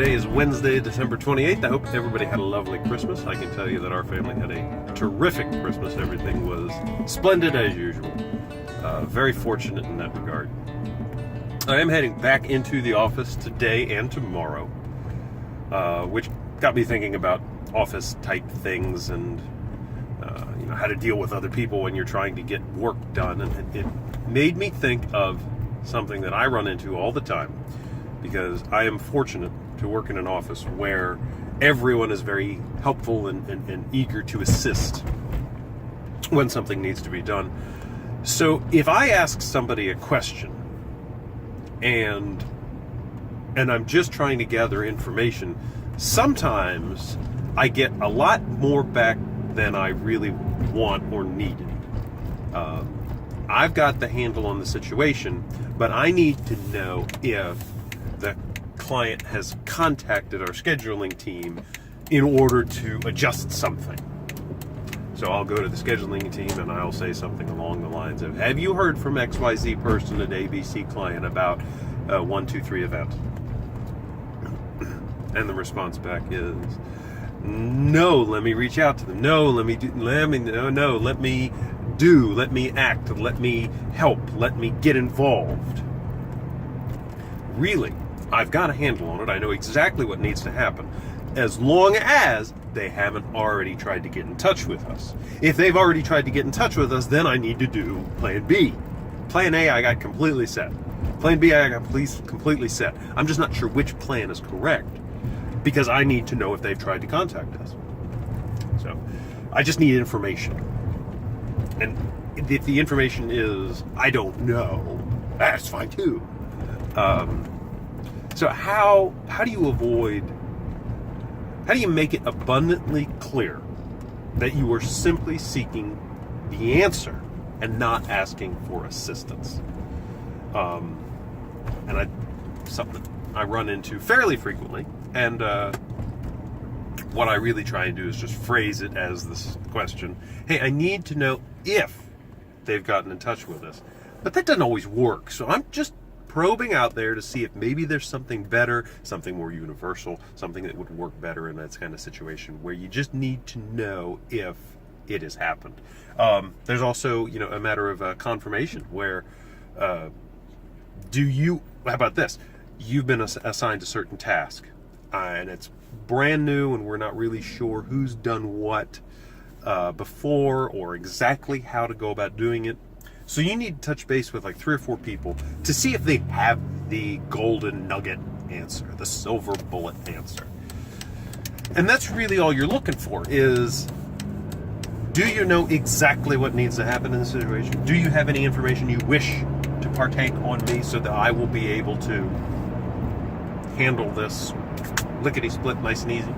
Today is Wednesday, December 28th. I hope everybody had a lovely Christmas. I can tell you that our family had a terrific Christmas. Everything was splendid as usual. Very fortunate in that regard. I am heading back into the office today and tomorrow, which got me thinking about office type things and how to deal with other people when you're trying to get work done. And it made me think of something that I run into all the time, because I am fortunate to work in an office where everyone is very helpful and eager to assist when something needs to be done. So if I ask somebody a question and I'm just trying to gather information, sometimes I get a lot more back than I really want or needed. I've got the handle on the situation, but I need to know if the client has contacted our scheduling team in order to adjust something. So I'll go to the scheduling team and I'll say something along the lines of, have you heard from XYZ person at ABC client about 123 event? And the response back is, no, let me reach out to them. No, let me act, let me help, let me get involved. Really, I've got a handle on it. I know exactly what needs to happen, as long as they haven't already tried to get in touch with us. If they've already tried to get in touch with us, then I need to do plan B. Plan A, I got completely set. Plan B, I got completely set. I'm just not sure which plan is correct, because I need to know if they've tried to contact us. So I just need information. And if the information is, I don't know, that's fine too. So how do you make it abundantly clear that you are simply seeking the answer and not asking for assistance? And something I run into fairly frequently, and what I really try and do is just phrase it as this question: hey, I need to know if they've gotten in touch with us. But that doesn't always work, so I'm just probing out there to see if maybe there's something better, something more universal, something that would work better in that kind of situation where you just need to know if it has happened. There's also, a matter of confirmation where how about this? You've been assigned a certain task, and it's brand new, and we're not really sure who's done what before or exactly how to go about doing it. So you need to touch base with like 3 or 4 people to see if they have the golden nugget answer, the silver bullet answer. And that's really all you're looking for is, do you know exactly what needs to happen in the situation? Do you have any information you wish to partake on me so that I will be able to handle this lickety-split nice and easy?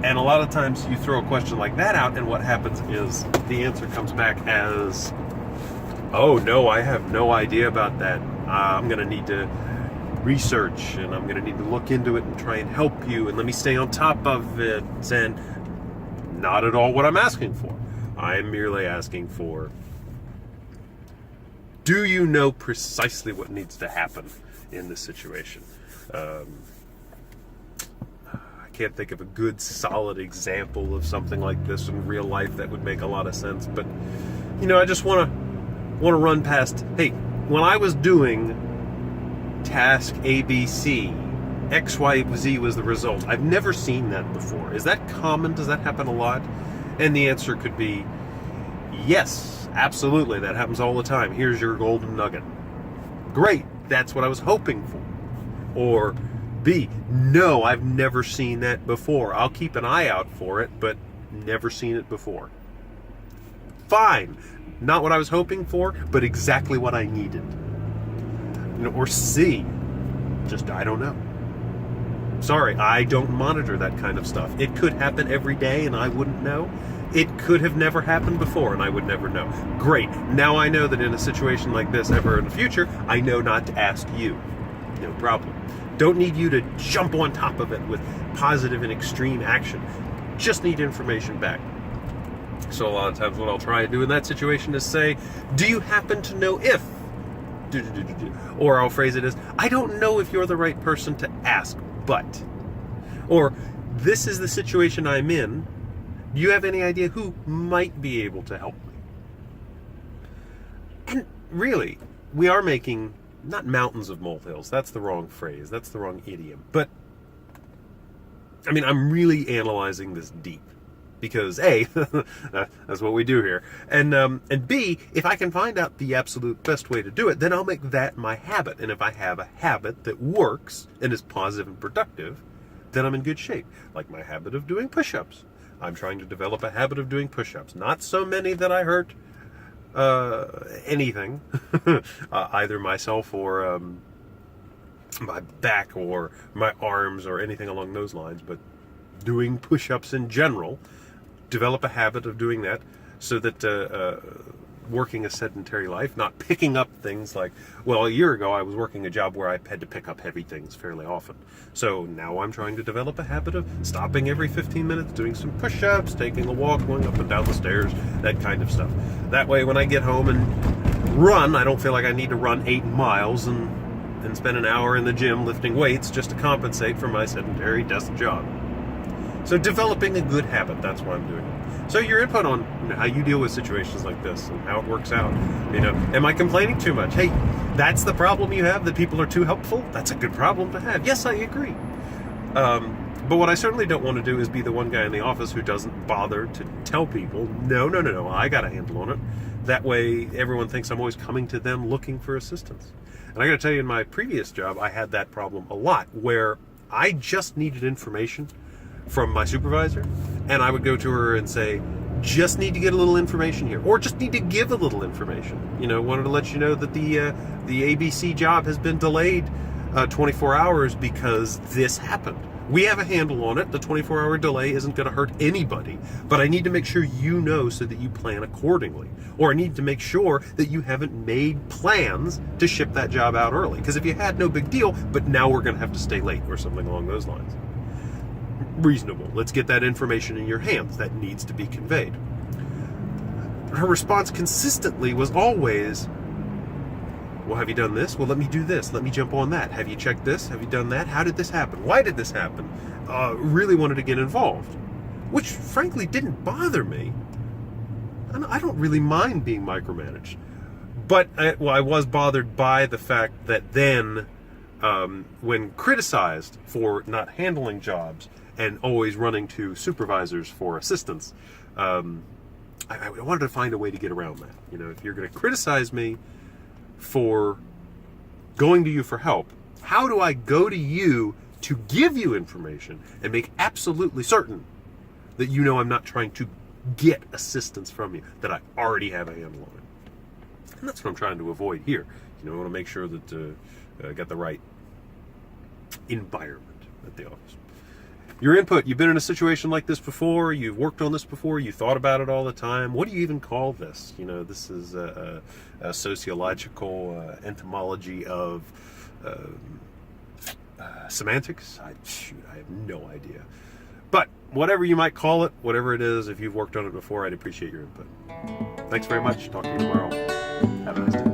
And a lot of times you throw a question like that out, and what happens is the answer comes back as, oh no, I have no idea about that. I'm going to need to research, and I'm going to need to look into it and try and help you, and let me stay on top of it. And not at all what I'm asking for. I'm merely asking for, do you know precisely what needs to happen in this situation? I can't think of a good solid example of something like this in real life that would make a lot of sense, but I just want to run past, hey, when I was doing task ABC, XYZ was the result. I've never seen that before. Is that common? Does that happen a lot? And the answer could be yes, absolutely, that happens all the time. Here's your golden nugget. Great, that's what I was hoping for. Or B, no, I've never seen that before. I'll keep an eye out for it, but never seen it before. Fine. Not what I was hoping for, but exactly what I needed. Or C, just I don't know. Sorry, I don't monitor that kind of stuff. It could happen every day and I wouldn't know. It could have never happened before and I would never know. Great. Now I know that in a situation like this ever in the future, I know not to ask you. No problem. Don't need you to jump on top of it with positive and extreme action. Just need information back. So a lot of times what I'll try and do in that situation is say, do you happen to know if Or I'll phrase it as, I don't know if you're the right person to ask, but. Or, this is the situation I'm in. Do you have any idea who might be able to help me? And really, we are making, not mountains of molehills. That's the wrong phrase. That's the wrong idiom. But, I mean, I'm really analyzing this deep. Because A, that's what we do here. And B, if I can find out the absolute best way to do it, then I'll make that my habit. And if I have a habit that works and is positive and productive, then I'm in good shape. Like my habit of doing push-ups. I'm trying to develop a habit of doing push-ups. Not so many that I hurt anything, either myself or my back or my arms or anything along those lines, but doing push-ups in general. Develop a habit of doing that so that working a sedentary life, not picking up things like, well, a year ago I was working a job where I had to pick up heavy things fairly often. So now I'm trying to develop a habit of stopping every 15 minutes, doing some push-ups, taking a walk, going up and down the stairs, that kind of stuff. That way when I get home and run, I don't feel like I need to run 8 miles and spend an hour in the gym lifting weights just to compensate for my sedentary desk job. So developing a good habit, that's why I'm doing it. So your input on how you deal with situations like this and how it works out. Am I complaining too much? Hey, that's the problem you have, that people are too helpful? That's a good problem to have. Yes, I agree. But what I certainly don't want to do is be the one guy in the office who doesn't bother to tell people, no, I got a handle on it. That way everyone thinks I'm always coming to them looking for assistance. And I got to tell you, in my previous job, I had that problem a lot, where I just needed information from my supervisor, and I would go to her and say, just need to get a little information here, or just need to give a little information. Wanted to let you know that the ABC job has been delayed 24 hours because this happened. We have a handle on it. The 24-hour delay isn't going to hurt anybody, but I need to make sure you know so that you plan accordingly. Or I need to make sure that you haven't made plans to ship that job out early, because if you had, no big deal, but now we're going to have to stay late or something along those lines. Reasonable. Let's get that information in your hands. That needs to be conveyed. Her response consistently was always, well, have you done this? Well, let me do this. Let me jump on that. Have you checked this? Have you done that? How did this happen? Why did this happen? Really wanted to get involved, which frankly didn't bother me. I don't really mind being micromanaged, but I was bothered by the fact that then when criticized for not handling jobs and always running to supervisors for assistance, I wanted to find a way to get around that. If you're going to criticize me for going to you for help, how do I go to you to give you information and make absolutely certain that I'm not trying to get assistance from you, that I already have a handle on it? And that's what I'm trying to avoid here. I want to make sure that I got the right environment at the office. Your input. You've been in a situation like this before. You've worked on this before. You thought about it all the time. What do you even call this? This is a sociological entomology of semantics. I have no idea. But whatever you might call it, whatever it is, if you've worked on it before, I'd appreciate your input. Thanks very much. Talk to you tomorrow. Have a nice day.